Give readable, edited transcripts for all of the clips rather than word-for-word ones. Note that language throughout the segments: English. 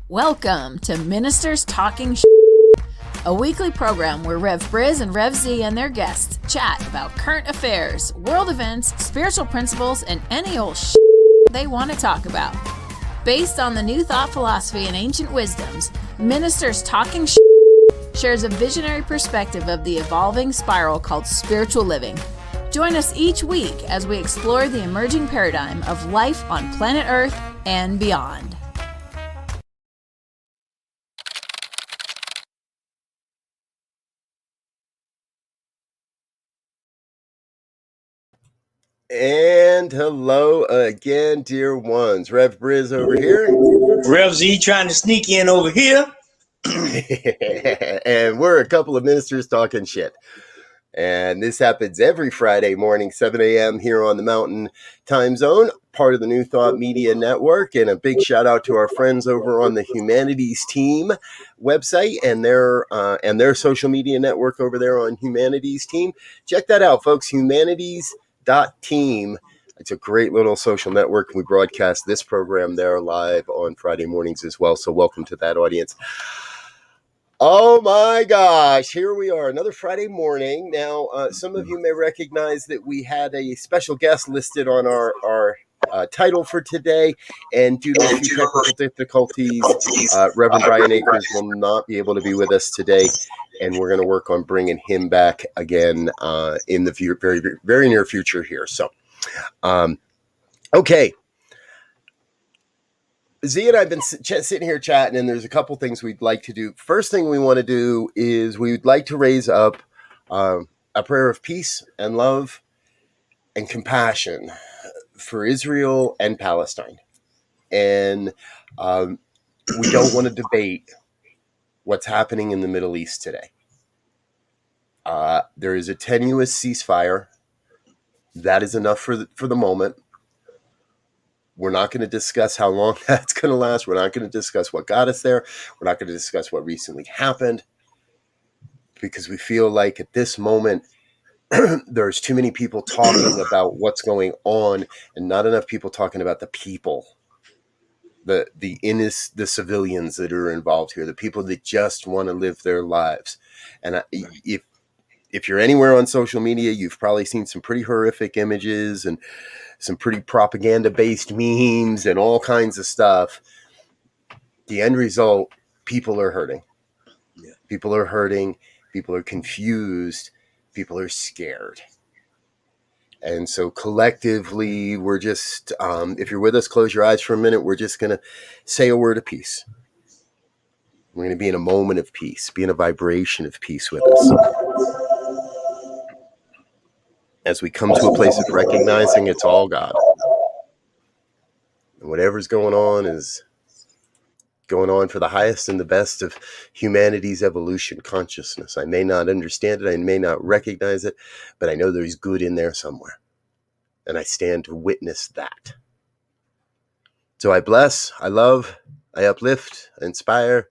Welcome to Ministers Talking a weekly program where Rev Briz and Rev Z and their guests chat about current affairs, world events, spiritual principles, and any old they want to talk about. Based on the New Thought philosophy and ancient wisdoms, Ministers Talking shares a visionary perspective of the evolving spiral called spiritual living. Join us each week as we explore the emerging paradigm of life on planet Earth and beyond. And hello again, dear ones. Rev Briz over here. Rev Z trying to sneak in over here. And we're a couple of ministers talking shit. And this happens every Friday morning, 7 a.m. here on the Mountain Time Zone, part of the New Thought Media Network. And a big shout out to our friends over on the Humanities Team website and their social media network over there on Humanities Team. Check that out, folks. Humanities.team. It's a great little social network. We broadcast this program there live on Friday mornings as well. So welcome to that audience. Oh my gosh, here we are, another Friday morning. Now, some of you may recognize that we had a special guest listed on our title for today, and due to a few technical difficulties, Reverend Brian Akers will not be able to be with us today, and we're going to work on bringing him back again in the very, very near future here. So, okay. Z and I have been sitting here chatting, and there's a couple things we'd like to do. First thing we want to do is we'd like to raise up a prayer of peace and love and compassion for Israel and Palestine. And we don't want to debate what's happening in the Middle East today. There is a tenuous ceasefire. That is enough for the moment. We're not going to discuss how long that's going to last. We're not going to discuss what got us there. We're not going to discuss what recently happened, because we feel like at this moment, there's too many people talking about what's going on and not enough people talking about the people, the civilians that are involved here, the people that just want to live their lives. And if you're anywhere on social media, you've probably seen some pretty horrific images and some pretty propaganda-based memes and all kinds of stuff. The end result, people are hurting. Yeah. People are hurting. People are confused. People are scared. And so collectively, we're just, if you're with us, close your eyes for a minute. We're just going to say a word of peace. We're going to be in a moment of peace, be in a vibration of peace with us. As we come to a place of recognizing it's all God. And whatever's going on is going on for the highest and the best of humanity's evolution consciousness. I may not understand it. I may not recognize it, but I know there's good in there somewhere. And I stand to witness that. So I bless, I love, I uplift, I inspire,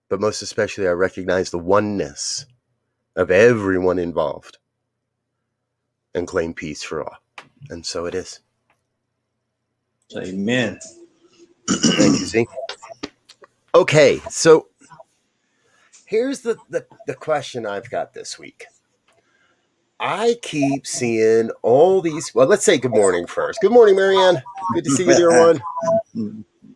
but most especially I recognize the oneness of everyone involved and claim peace for all. And so it is. Amen. Thank you, Z. Okay, so here's the question I've got this week. I keep seeing all these, well, let's say good morning first. Good morning, Marianne. Good to see you, dear one.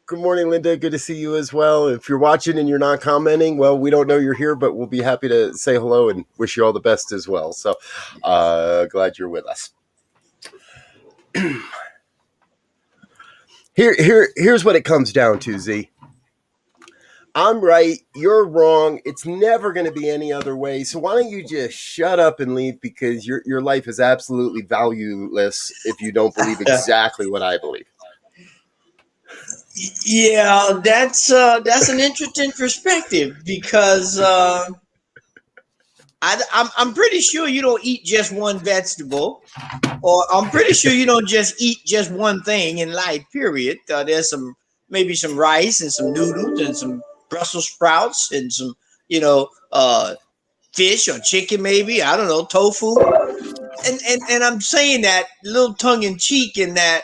Good morning, Linda. Good to see you as well. If you're watching and you're not commenting, well, we don't know you're here, but we'll be happy to say hello and wish you all the best as well. So glad you're with us. Here's what it comes down to, Z. I'm right, you're wrong. It's never going to be any other way. So why don't you just shut up and leave, because your life is absolutely valueless if you don't believe exactly what I believe. Yeah, that's an interesting perspective, because I'm pretty sure you don't eat just one vegetable, or I'm pretty sure you don't just eat just one thing in life, period. There's maybe some rice and some noodles and some Brussels sprouts and some, fish or chicken, maybe, I don't know, tofu. And I'm saying that a little tongue in cheek, in that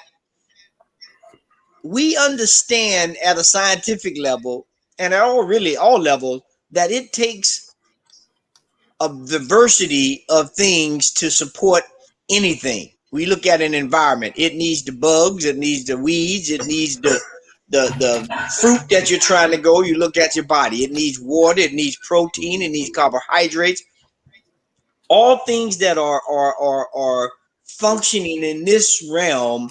we understand at a scientific level and at all levels that it takes a diversity of things to support anything. We look at an environment. It needs the bugs, it needs the weeds, it needs the fruit that you're trying to go. You look at your body. It needs water, it needs protein, it needs carbohydrates. All things that are functioning in this realm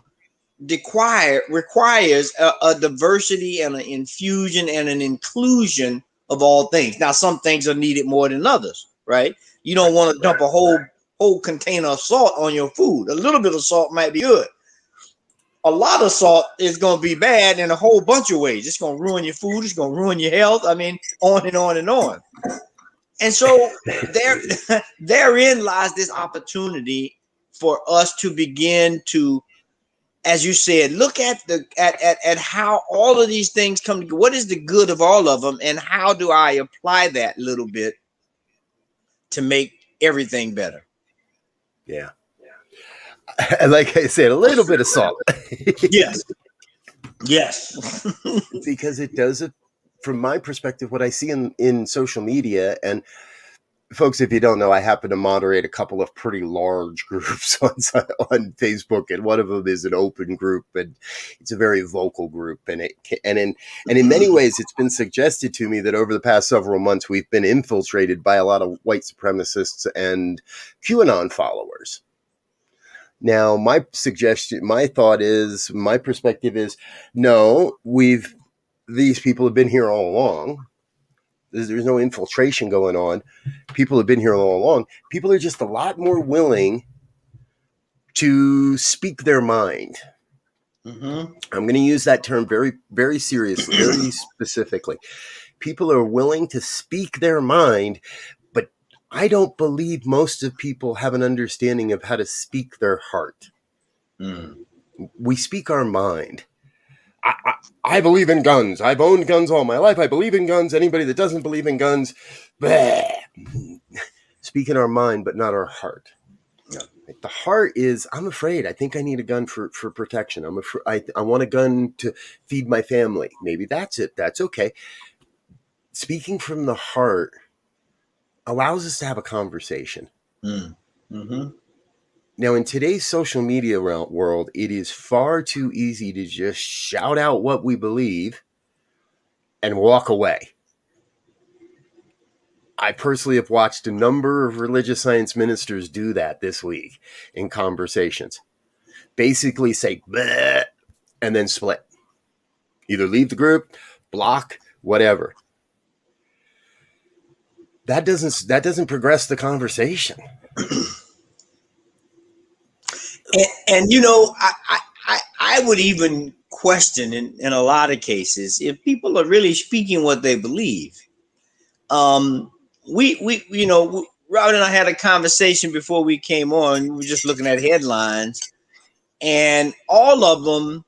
requires a diversity and an infusion and an inclusion of all things. Now, some things are needed more than others, right? You don't want to dump a whole container of salt on your food. A little bit of salt might be good. A lot of salt is going to be bad in a whole bunch of ways. It's going to ruin your food. It's going to ruin your health. I mean, on and on and on. And so therein lies this opportunity for us to begin to, as you said, look at how all of these things come together. What is the good of all of them, and how do I apply that little bit to make everything better? Yeah. Like I said, a little bit of salt. Yes. Yes. Because it does it, from my perspective, what I see in social media. And folks, if you don't know, I happen to moderate a couple of pretty large groups on Facebook, and one of them is an open group, and it's a very vocal group. And in many ways, it's been suggested to me that over the past several months, we've been infiltrated by a lot of white supremacists and QAnon followers. Now, my perspective is, no, these people have been here all along. There's no infiltration going on. People have been here all along. People are just a lot more willing to speak their mind. Mm-hmm. I'm going to use that term very, very seriously, very specifically. People are willing to speak their mind, but I don't believe most of people have an understanding of how to speak their heart. Mm. We speak our mind. I believe in guns. I've owned guns all my life. I believe in guns. Anybody that doesn't believe in guns, speak in our mind, but not our heart. Yeah. The heart is, I'm afraid. I think I need a gun for protection. I want a gun to feed my family. Maybe that's it. That's okay. Speaking from the heart allows us to have a conversation. Mm-hmm. Now, in today's social media world, it is far too easy to just shout out what we believe and walk away. I personally have watched a number of religious science ministers do that this week in conversations. Basically say, bleh, and then split. Either leave the group, block, whatever. That doesn't progress the conversation. And you know, I would even question in a lot of cases if people are really speaking what they believe. We you know, Robert and I had a conversation before we came on. We were just looking at headlines, and all of them,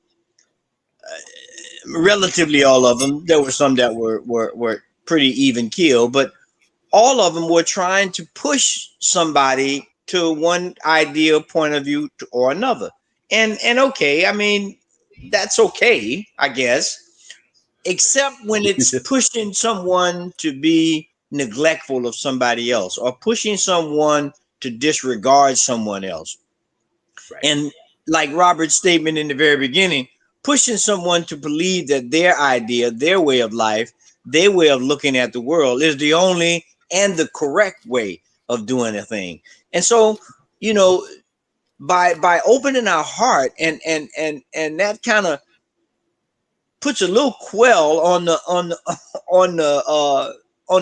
relatively all of them, there were some that were pretty even keel, but all of them were trying to push somebody to one idea, point of view, or another. And okay, I mean, that's okay, I guess, except when it's pushing someone to be neglectful of somebody else, or pushing someone to disregard someone else. Right. And like Robert's statement in the very beginning, pushing someone to believe that their idea, their way of life, their way of looking at the world is the only and the correct way of doing a thing. And so, you know, by opening our heart and that kind of puts a little quell on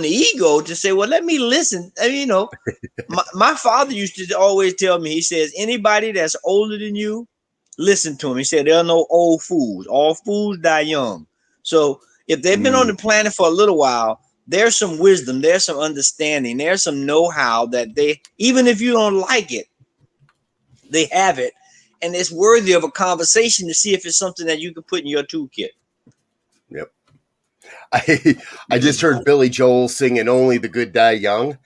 the ego to say, well, let me listen. I mean, you know, my father used to always tell me, he says, anybody that's older than you, listen to him. He said, there are no old fools. All fools die young. So if they've been on the planet for a little while, there's some wisdom, there's some understanding, there's some know-how that they, even if you don't like it, they have it. And it's worthy of a conversation to see if it's something that you can put in your toolkit. Yep. I just heard Billy Joel singing Only the Good Die Young.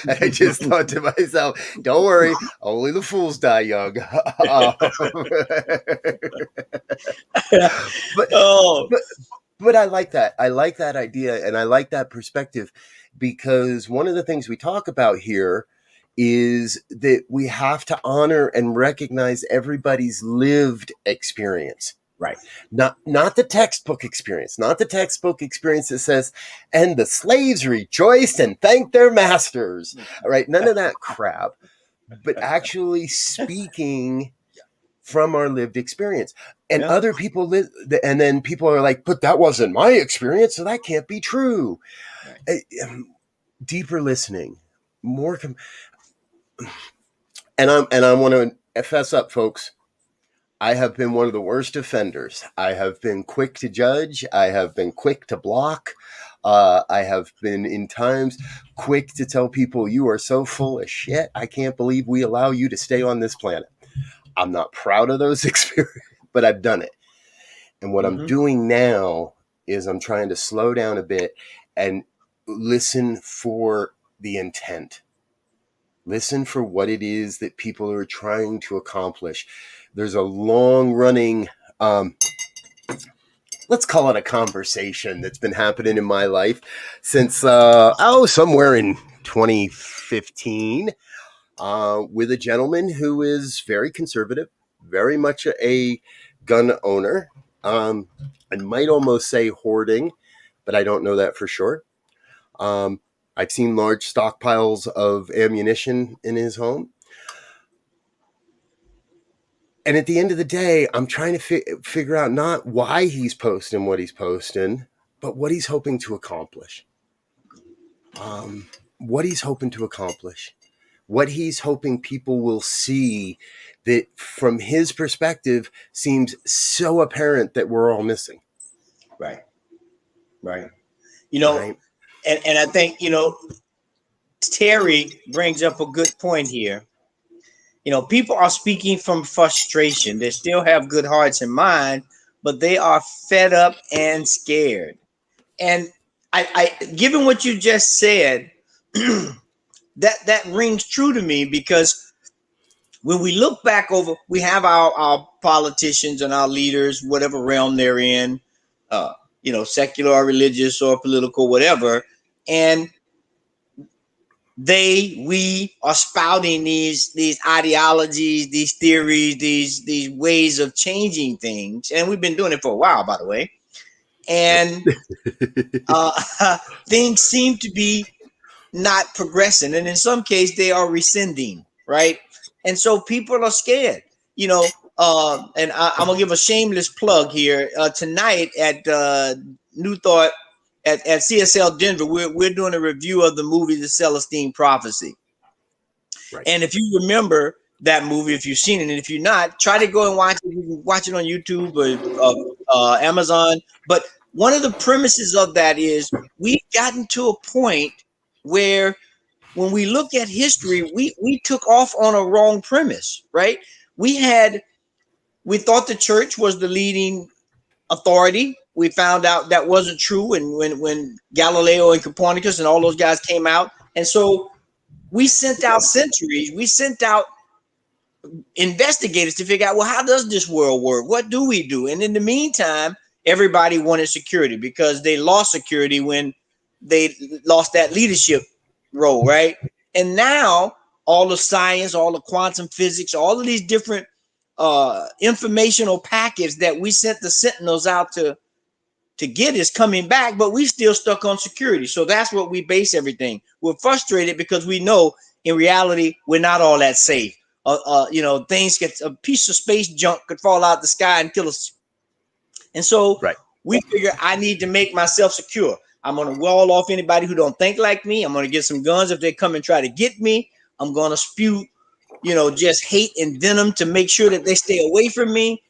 I just thought to myself, don't worry, only the fools die young. but Oh, but but I like that. I like that idea, and I like that perspective, because one of the things we talk about here is that we have to honor and recognize everybody's lived experience. right. Not the textbook experience, not the textbook experience that says, and the slaves rejoiced and thanked their masters. All right, none of that crap, but actually speaking from our lived experience. And Yeah. other people live, and then people are like, but that wasn't my experience, so that can't be true. Right. Deeper listening, more, and I want to fess up, folks. I have been one of the worst offenders. I have been quick to judge. I have been quick to block. I have been in times quick to tell people, you are so full of shit. I can't believe we allow you to stay on this planet. I'm not proud of those experiences, but I've done it. And what I'm doing now is I'm trying to slow down a bit and listen for the intent. Listen for what it is that people are trying to accomplish. There's a long running, let's call it a conversation that's been happening in my life since, somewhere in 2015, with a gentleman who is very conservative, very much a gun owner. I might almost say hoarding, but I don't know that for sure. I've seen large stockpiles of ammunition in his home. And at the end of the day, I'm trying to figure out not why he's posting what he's posting, but what he's hoping to accomplish. What he's hoping to accomplish. What he's hoping people will see that, from his perspective, seems so apparent that we're all missing. Right. Right. You know, Right? and I think, Terry brings up a good point here. People are speaking from frustration. They still have good hearts and mind, but they are fed up and scared. And given what you just said, that rings true to me, because when we look back over, we have our politicians and our leaders, whatever realm they're in, secular or religious or political, whatever, and we are spouting these ideologies, these theories, these ways of changing things, and we've been doing it for a while, by the way. And things seem to be not progressing, and in some case they are rescinding, right? And so people are scared, and I'm gonna give a shameless plug here. Tonight at New Thought at CSL Denver, we're doing a review of the movie The Celestine Prophecy. Right. And if you remember that movie, if you've seen it, and if you're not, try to go and watch it. You can watch it on YouTube or Amazon. But one of the premises of that is we've gotten to a point where, when we look at history, we took off on a wrong premise, right? We thought the church was the leading authority. We found out that wasn't true, and when Galileo and Copernicus and all those guys came out, and so we sent out investigators to figure out, well, how does this world work? What do we do? And in the meantime, everybody wanted security, because they lost security when they lost that leadership role, right? And now all the science, all the quantum physics, all of these different informational packets that we sent the sentinels out to get is coming back, but we still stuck on security. So that's what we base everything. We're frustrated because we know in reality we're not all that safe. Things a piece of space junk could fall out the sky and kill us. And so Right. we figure, I need to make myself secure. I'm going to wall off anybody who don't think like me. I'm going to get some guns if they come and try to get me. I'm going to spew, just hate and venom to make sure that they stay away from me.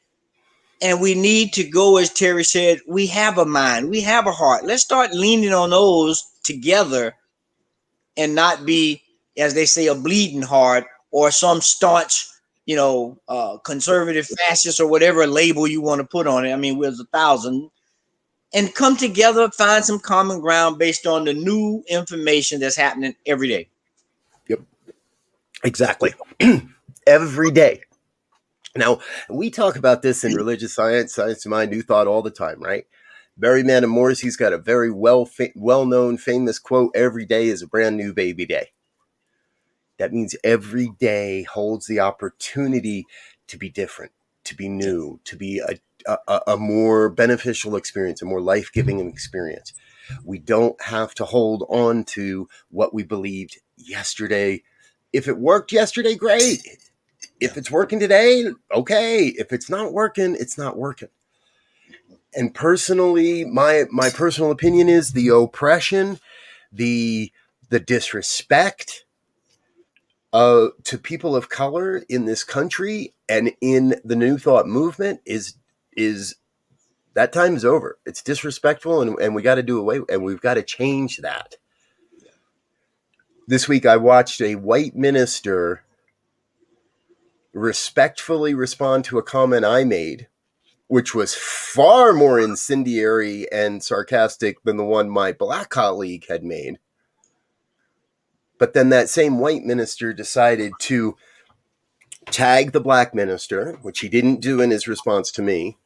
And we need to go, as Terry said, we have a mind, we have a heart. Let's start leaning on those together and not be, as they say, a bleeding heart or some staunch, conservative fascist or whatever label you want to put on it. I mean, there's 1,000. And come together, find some common ground based on the new information that's happening every day. Yep. Exactly. Every day. Now, we talk about this in religious science, science of mind, new thought all the time, right? Barry Man of Morrissey's got a very well-known, famous quote, every day is a brand new baby day. That means every day holds the opportunity to be different, to be new, to be a more beneficial experience, a more life-giving experience. We don't have to hold on to what we believed yesterday. If it worked yesterday, great. If it's working today, okay. If it's not working, it's not working. And personally, my personal opinion is the oppression, the disrespect to people of color in this country and in the New Thought movement is that time is over. It's disrespectful, and we got to do away, and we've got to change that. This week, I watched a white minister respectfully respond to a comment I made, which was far more incendiary and sarcastic than the one my black colleague had made. But then that same white minister decided to tag the black minister, which he didn't do in his response to me,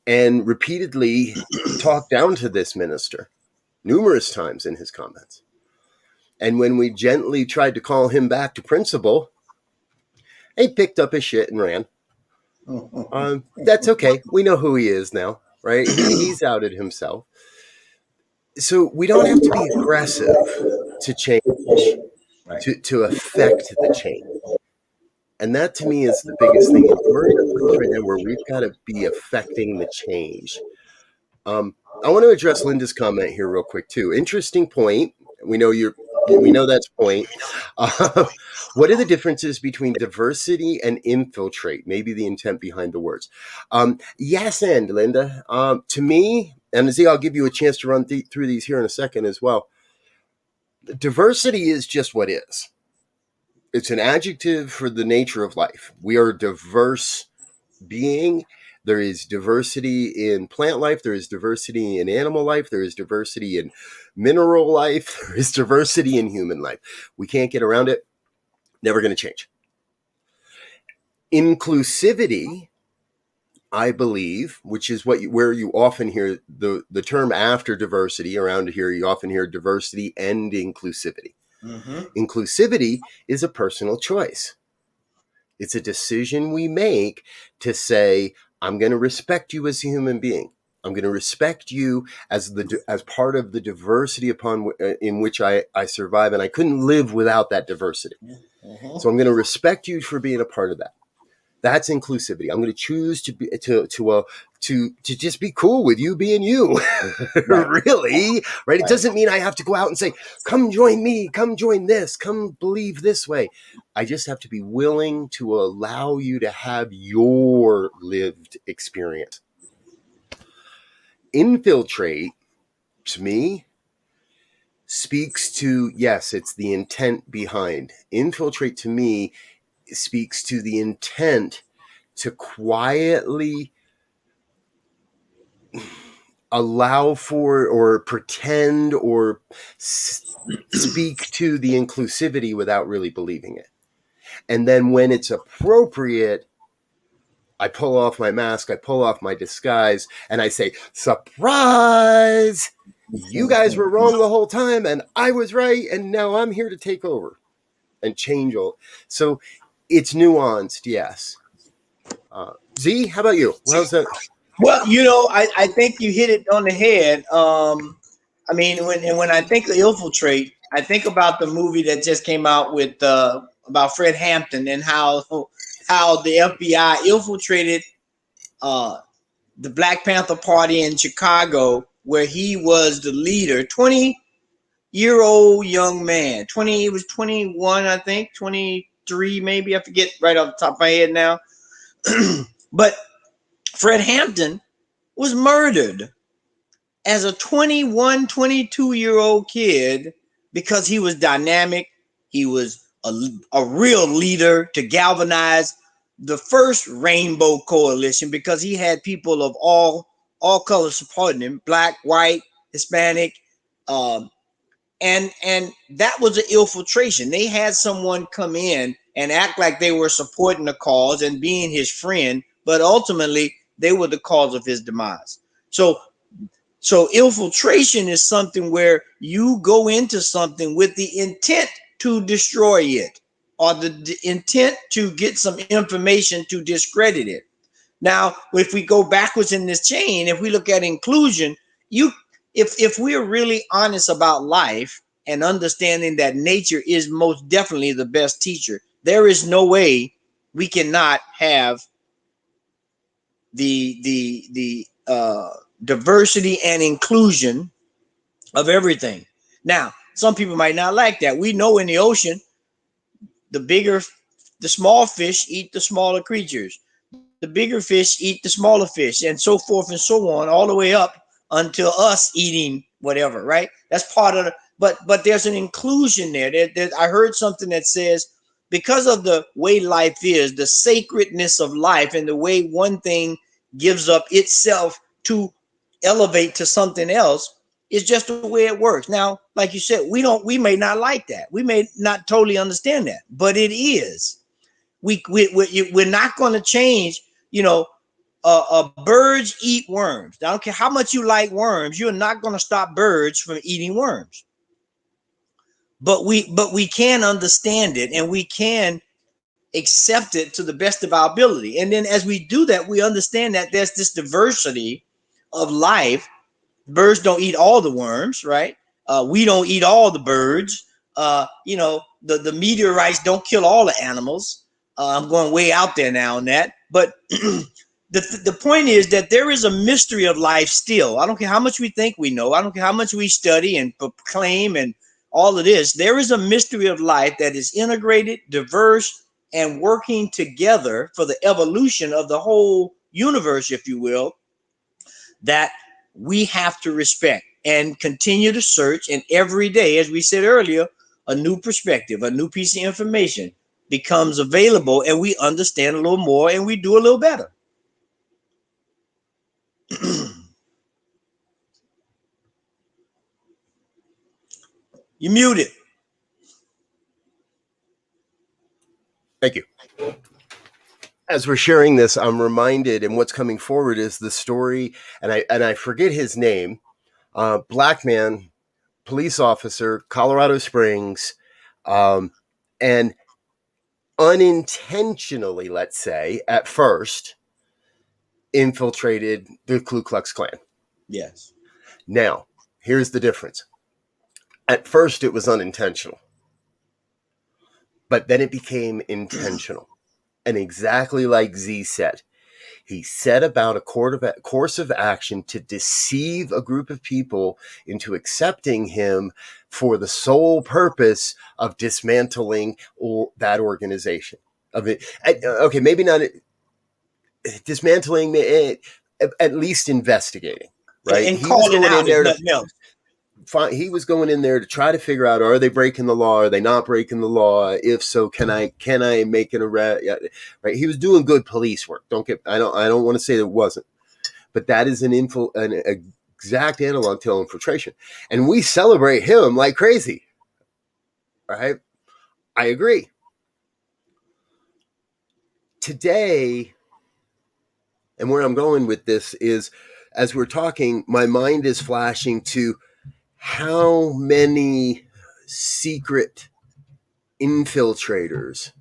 and repeatedly talk down to this minister numerous times in his comments. And when we gently tried to call him back to principle, he picked up his shit and ran. That's okay. We know who he is now, right? He's outed himself. So we don't have to be aggressive to change, to affect the change. And that to me is the biggest thing. We're in a place right now where we've got to be affecting the change. I want to address Linda's comment here real quick too. Interesting point. We know that's point. What are the differences between diversity and infiltrate? Maybe the intent behind the words. Yes, and Linda, to me, and Z, I'll give you a chance to run through these here in a second as well. Diversity is just what is. It's an adjective for the nature of life. We are a diverse being. There is diversity in plant life. There is diversity in animal life. There is diversity in mineral life. There is diversity in human life. We can't get around it. Never going to change. Inclusivity, I believe, which is where you often hear the term after diversity. Around here, you often hear diversity and inclusivity. Mm-hmm. Inclusivity is a personal choice. It's a decision we make to say, I'm going to respect you as a human being. I'm going to respect you as part of the diversity in which I survive, and I couldn't live without that diversity. Mm-hmm. So I'm going to respect you for being a part of that. That's inclusivity. I'm going to choose to just be cool with you being you. Really, right? It doesn't mean I have to go out and say, come join me, come join this, come believe this way. I just have to be willing to allow you to have your lived experience. Infiltrate, to me, speaks to, yes, it's the intent behind. Infiltrate, to me, speaks to the intent to quietly allow for or pretend or speak to the inclusivity without really believing it. And then when it's appropriate, I pull off my mask, I pull off my disguise, and I say, surprise! You guys were wrong the whole time, and I was right, and now I'm here to take over and change all. So it's nuanced, yes. Z, how about you? How's that? Well, I think you hit it on the head. I mean, when I think of infiltrate, I think about the movie that just came out with about Fred Hampton and how the FBI infiltrated the Black Panther Party in Chicago, where he was the leader. 20-year-old young man. He was 21, I think, 23 maybe. I forget right off the top of my head now. But Fred Hampton was murdered as a 21, 22-year-old kid because he was dynamic. He was a real leader to galvanize the first Rainbow Coalition, because he had people of all colors supporting him, black, white, Hispanic, and that was an infiltration. They had someone come in and act like they were supporting the cause and being his friend, but ultimately they were the cause of his demise. So infiltration is something where you go into something with the intent to destroy it, or the intent to get some information to discredit it. Now, if we go backwards in this chain, if we look at inclusion, you if we're really honest about life and understanding that nature is most definitely the best teacher, there is no way we cannot have the diversity and inclusion of everything. Now, some people might not like that. We know in the ocean, the small fish eat the smaller creatures. The bigger fish eat the smaller fish, and so forth and so on, all the way up until us eating whatever, right? That's part of the, but there's an inclusion there. I heard something that says because of the way life is, the sacredness of life, and the way one thing gives up itself to elevate to something else, is just the way it works. Now, like you said, we may not like that. We may not totally understand that, but it is. We're not going to change, birds eat worms. I don't care how much you like worms, you're not going to stop birds from eating worms. But we can understand it, and we can accept it to the best of our ability. And then as we do that, we understand that there's this diversity of life. Birds don't eat all the worms, right? We don't eat all the birds. The meteorites don't kill all the animals. I'm going way out there now on that. But the point is that there is a mystery of life still. I don't care how much we think we know. I don't care how much we study and proclaim and all of this. There is a mystery of life that is integrated, diverse, and working together for the evolution of the whole universe, if you will, that we have to respect and continue to search. And every day, as we said earlier, a new perspective, a new piece of information becomes available, and we understand a little more, and we do a little better. You're muted. Thank you. As we're sharing this, I'm reminded, and what's coming forward is the story, and I forget his name, black man, police officer, Colorado Springs, and unintentionally, let's say, at first, infiltrated the Ku Klux Klan. Yes. Now, here's the difference. At first, it was unintentional, but then it became intentional. And exactly like Z said, he set about a course of action to deceive a group of people into accepting him for the sole purpose of dismantling that organization. Of it, okay, maybe not dismantling it, at least investigating, right? And calling out is nothing else. He was going in there to try to figure out, are they breaking the law? Are they not breaking the law? If so, can I make an arrest? Right. He was doing good police work. I don't want to say that it wasn't, but that is an exact analog to infiltration. And we celebrate him like crazy. Right. I agree. Today, and where I'm going with this is, as we're talking, my mind is flashing to how many secret infiltrators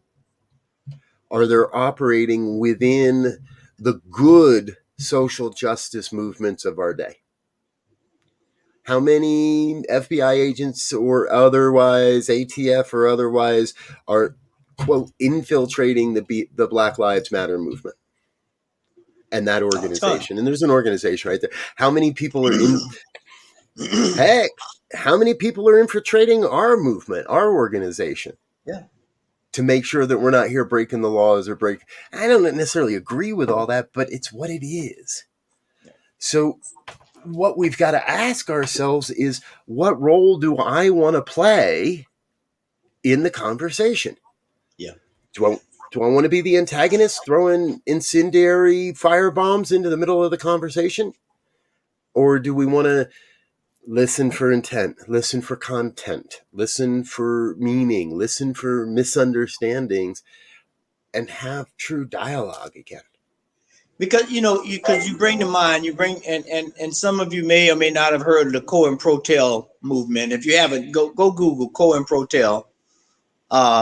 are there operating within the good social justice movements of our day? How many FBI agents or otherwise, ATF or otherwise, are, quote, infiltrating the Black Lives Matter movement and that organization? And there's an organization right there. How many people are in... Heck, how many people are infiltrating our movement, our organization? Yeah. To make sure that we're not here breaking the laws or I don't necessarily agree with all that, but it's what it is. Yeah. So what we've got to ask ourselves is, what role do I want to play in the conversation? Yeah. Do I want to be the antagonist throwing incendiary firebombs into the middle of the conversation? Or do we want to Listen for intent, listen for content, listen for meaning, listen for misunderstandings, and have true dialogue again. Because you bring to mind, and some of you may or may not have heard of the Cohen Protel movement. If you haven't, go Google Cohen Protel,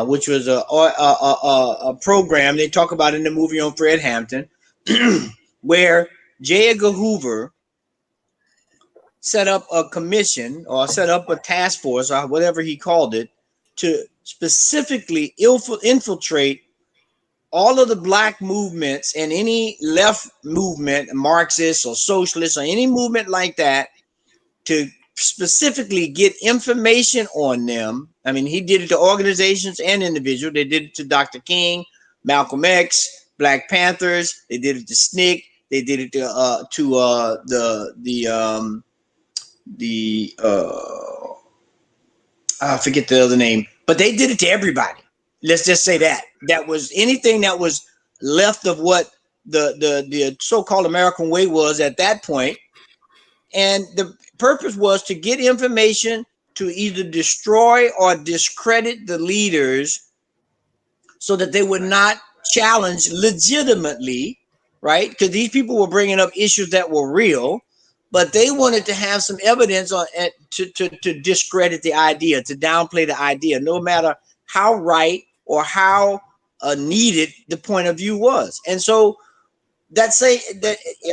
which was a program they talk about in the movie on Fred Hampton, where J. Edgar Hoover set up a commission or set up a task force or whatever he called it to specifically infiltrate all of the black movements and any left movement, Marxist or socialist or any movement like that, to specifically get information on them. I mean, he did it to organizations and individuals. They did it to Dr. King, Malcolm X, Black Panthers. They did it to SNCC. They did it to I forget the other name, but they did it to everybody. Let's just say that was anything that was left of what the so-called American way was at that point. And the purpose was to get information to either destroy or discredit the leaders so that they would not challenge legitimately, right? Because these people were bringing up issues that were real, but they wanted to have some evidence on to discredit the idea, to downplay the idea, no matter how right or how needed the point of view was. And so I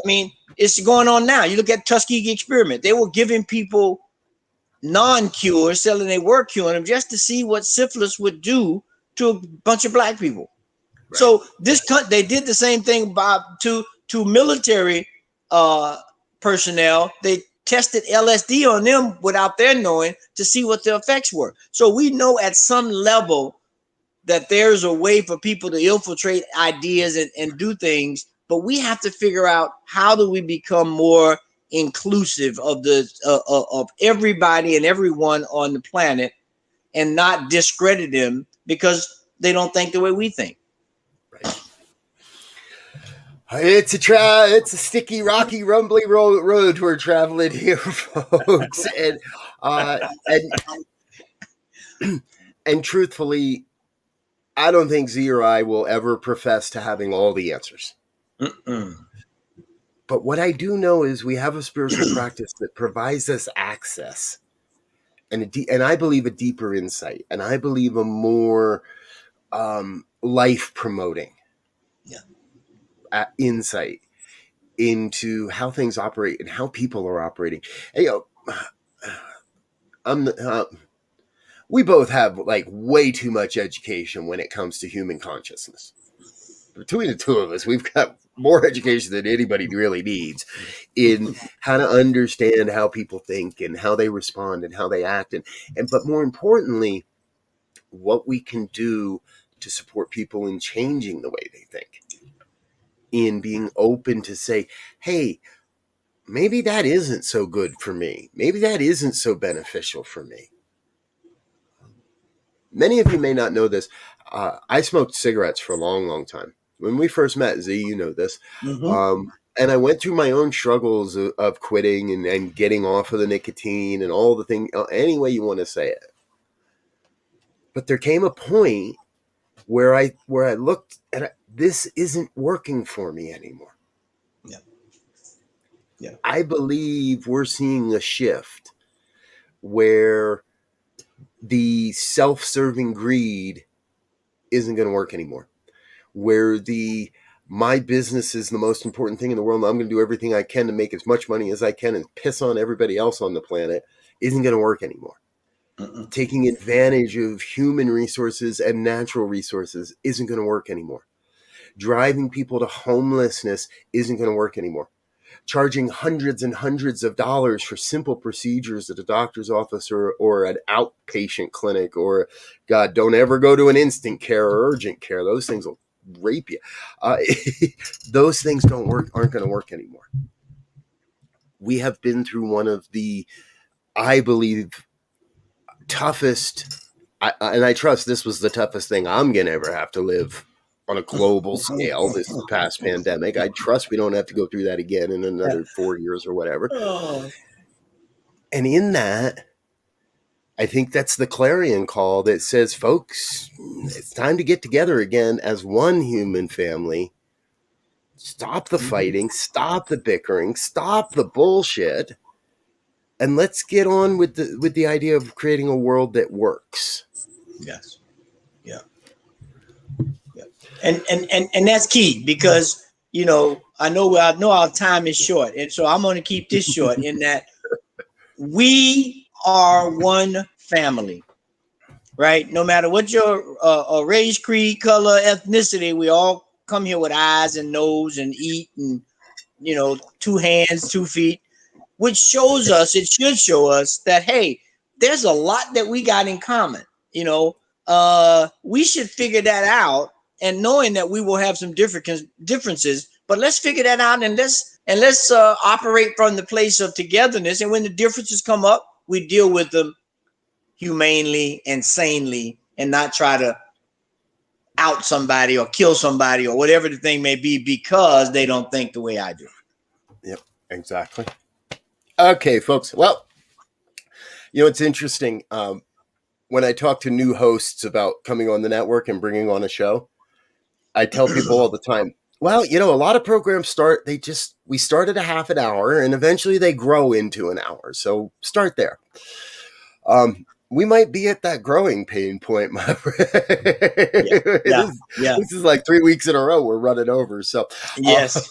mean, it's going on now. You look at Tuskegee experiment. They were giving people non-cures, telling they were curing them just to see what syphilis would do to a bunch of black people. Right. So they did the same thing to military personnel. They tested LSD on them without their knowing to see what the effects were. So we know at some level that there's a way for people to infiltrate ideas and do things, but we have to figure out how do we become more inclusive of of everybody and everyone on the planet and not discredit them because they don't think the way we think. Right. It's a sticky, rocky, rumbly road we're traveling here, folks, and truthfully, I don't think Z or I will ever profess to having all the answers. But what I do know is we have a spiritual practice that provides us access, and I believe a deeper insight, and I believe a more life promoting insight into how things operate and how people are operating. Hey, we both have like way too much education when it comes to human consciousness. Between the two of us, we've got more education than anybody really needs in how to understand how people think and how they respond and how they act, but more importantly, what we can do to support people in changing the way they think, in being open to say, hey, maybe that isn't so good for me. Maybe that isn't so beneficial for me. Many of you may not know this. I smoked cigarettes for a long, long time. When we first met, Z, you know this. Mm-hmm. And I went through my own struggles of quitting and getting off of the nicotine and all the things, any way you want to say it. But there came a point where I looked and this isn't working for me anymore. Yeah. I believe we're seeing a shift where the self-serving greed isn't going to work anymore. Where my business is the most important thing in the world, and I'm going to do everything I can to make as much money as I can and piss on everybody else on the planet isn't going to work anymore. Taking advantage of human resources and natural resources isn't going to work anymore. Driving people to homelessness isn't going to work anymore. Charging hundreds and hundreds of dollars for simple procedures at a doctor's office or an outpatient clinic, or God, don't ever go to an instant care or urgent care. Those things will rape you. Those things aren't going to work anymore. We have been through one of the, I believe, toughest, and I trust this was the toughest thing I'm going to ever have to live on a global scale, this past pandemic. I trust we don't have to go through that again in another 4 years or whatever. And in that, I think that's the clarion call that says, folks, it's time to get together again as one human family. Stop the fighting, stop the bickering, stop the bullshit, and let's get on with the idea of creating a world that works. Yes. Yeah. Yeah. And that's key because I know our time is short, and so I'm going to keep this short in that we are one family, right? No matter what your race, creed, color, ethnicity, we all come here with eyes and nose and eat and 2 hands, 2 feet, which shows us, it should show us that, hey, there's a lot that we got in common. We should figure that out, and knowing that we will have some differences, but let's figure that out and let's operate from the place of togetherness. And when the differences come up, we deal with them humanely and sanely, and not try to out somebody or kill somebody or whatever the thing may be because they don't think the way I do. Yep, exactly. Okay, folks. Well, it's interesting. When I talk to new hosts about coming on the network and bringing on a show, I tell people all the time, well, a lot of programs we start at a half an hour and eventually they grow into an hour. So start there. We might be at that growing pain point, my friend. This is like 3 weeks in a row we're running over. So yes.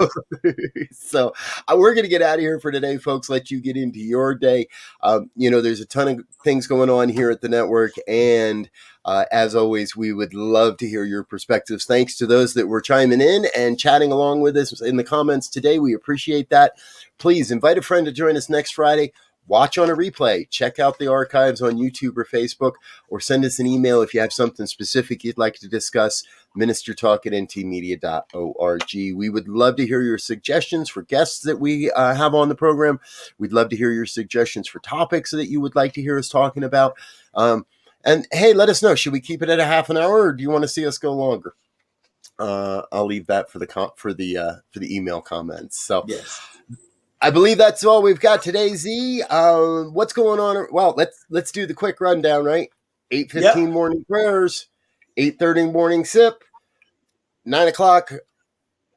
So we're going to get out of here for today, folks. Let you get into your day. There's a ton of things going on here at the network, and as always, we would love to hear your perspectives. Thanks to those that were chiming in and chatting along with us in the comments today. We appreciate that. Please invite a friend to join us next Friday. Watch on a replay, check out the archives on YouTube or Facebook, or send us an email if you have something specific you'd like to discuss, ministertalk@ntmedia.org. We would love to hear your suggestions for guests that we have on the program. We'd love to hear your suggestions for topics that you would like to hear us talking about. And hey, let us know, should we keep it at a half an hour or do you want to see us go longer? I'll leave that for the email comments. So yes. I believe that's all we've got today, Z. What's going on? Well, let's do the quick rundown, right? 8:15 morning prayers, 8:30 morning sip, 9 o'clock,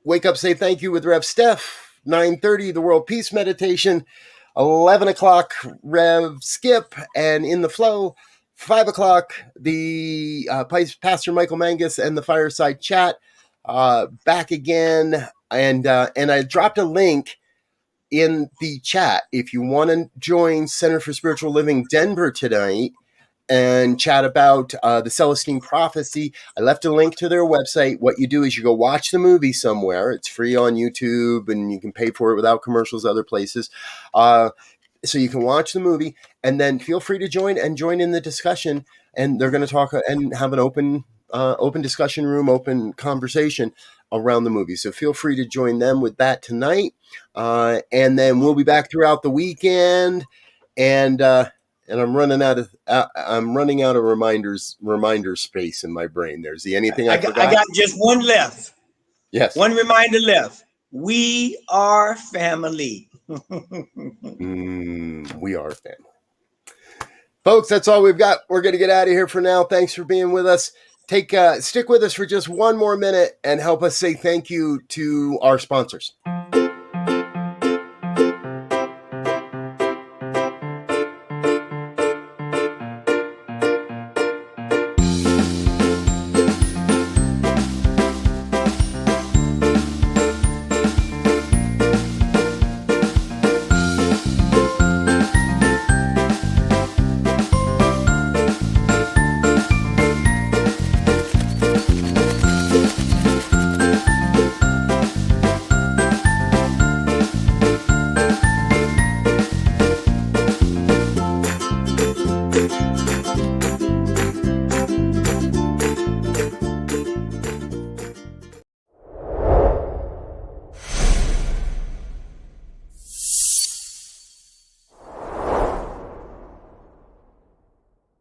wake up, say thank you with Rev Steph, 9:30, the World Peace Meditation, 11 o'clock, Rev Skip, and In the Flow, 5 o'clock, the Pastor Michael Mangus and the Fireside Chat, back again, and I dropped a link in the chat if you want to join Center for Spiritual Living Denver tonight and chat about the Celestine Prophecy. I left a link to their website. What you do is you go watch the movie somewhere. It's free on YouTube and you can pay for it without commercials other places. So you can watch the movie and then feel free to join in the discussion. And they're going to talk and have an open discussion room, open conversation around the movie. So feel free to join them with that tonight. And then we'll be back throughout the weekend. And I'm running out of reminder space in my brain. There's anything I forgot? I got just one left. Yes. One reminder left. We are family. We are family. Folks, that's all we've got. We're going to get out of here for now. Thanks for being with us. Stick with us for just one more minute and help us say thank you to our sponsors.